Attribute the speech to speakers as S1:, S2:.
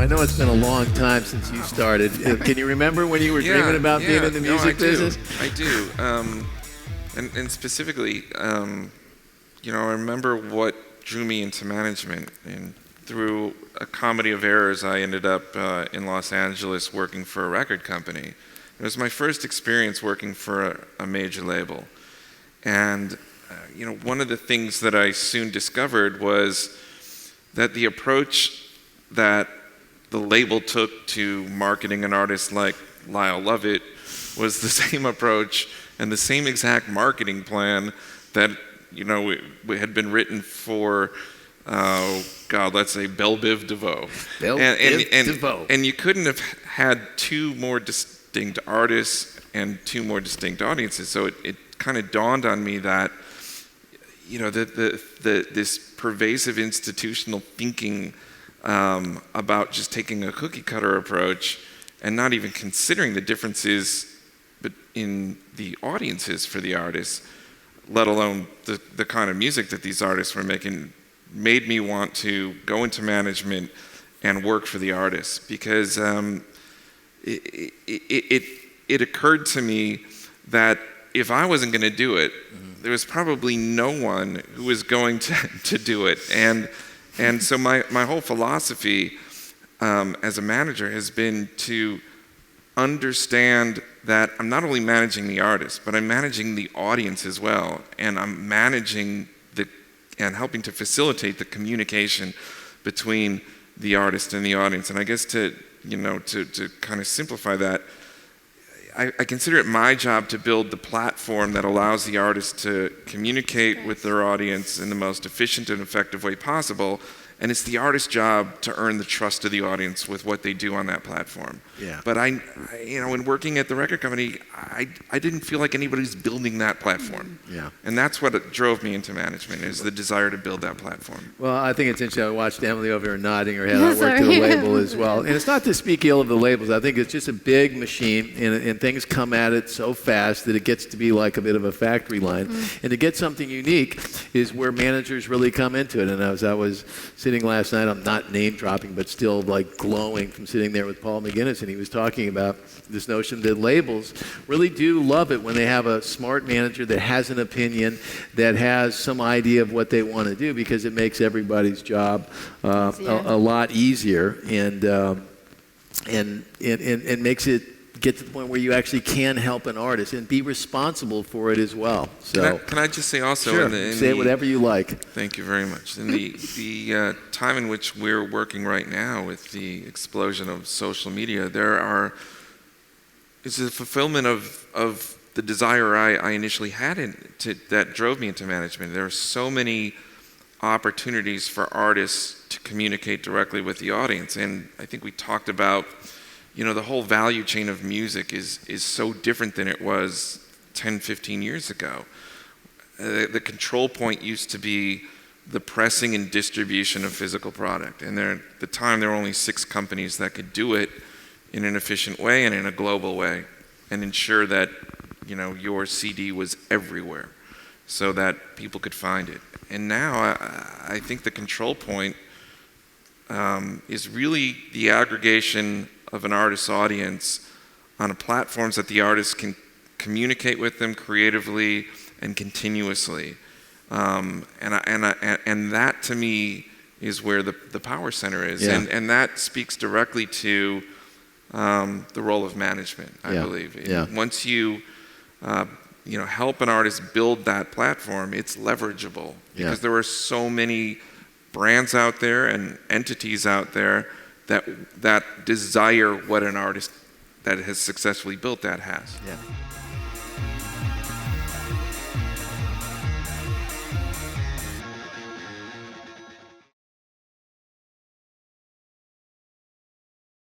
S1: I know it's been a long time since you started. Can you remember when you were dreaming about being in the music business?
S2: I do. And specifically, I remember what drew me into management. And through a comedy of errors, I ended up in Los Angeles working for a record company. It was my first experience working for a major label. And one of the things that I soon discovered was that the approach that the label took to marketing an artist like Lyle Lovett was the same approach and the same exact marketing plan that we had been written for, let's say Belle Biv DeVoe.
S1: DeVoe.
S2: And you couldn't have had two more distinct artists and two more distinct audiences. So it kind of dawned on me that this pervasive institutional thinking about just taking a cookie cutter approach and not even considering the differences in the audiences for the artists, let alone the kind of music that these artists were making, made me want to go into management and work for the artists. Because it occurred to me that if I wasn't going to do it, there was probably no one who was going to do it. And so my whole philosophy as a manager has been to understand that I'm not only managing the artist, but I'm managing the audience as well. And I'm managing and helping to facilitate the communication between the artist and the audience. And I guess to kind of simplify that, I consider it my job to build the platform that allows the artist to communicate with their audience in the most efficient and effective way possible. And it's the artist's job to earn the trust of the audience with what they do on that platform.
S1: Yeah.
S2: But when working at the record company, I didn't feel like anybody's building that platform.
S1: Yeah.
S2: And that's what drove me into management, is the desire to build that platform.
S1: Well, I think it's interesting. I watched Emily over here nodding her head. I worked at a label as well. And it's not to speak ill of the labels. I think it's just a big machine, and things come at it so fast that it gets to be like a bit of a factory line. And to get something unique is where managers really come into it. And as I was sitting last night, I'm not name dropping, but still like glowing from sitting there with Paul McGinnis, and he was talking about this notion that labels really do love it when they have a smart manager that has an opinion, that has some idea of what they want to do, because it makes everybody's job a lot easier, and makes it get to the point where you actually can help an artist and be responsible for it as well. So
S2: can I just say also?
S1: Sure. Say whatever you like.
S2: Thank you very much. In the time in which we're working right now with the explosion of social media, it's a fulfillment of the desire I initially had that drove me into management. There are so many opportunities for artists to communicate directly with the audience, and I think we talked about the whole value chain of music is so different than it was 10, 15 years ago. The control point used to be the pressing and distribution of physical product. And at the time, there were only 6 companies that could do it in an efficient way and in a global way, and ensure that your CD was everywhere so that people could find it. And now I think the control point is really the aggregation of an artist's audience on platforms that the artist can communicate with them creatively and continuously, and that to me is where the power center is, and that speaks directly to the role of management. I believe once you help an artist build that platform, it's leverageable because there are so many brands out there and entities out there that desire what an artist that has successfully built that has.
S1: Yeah.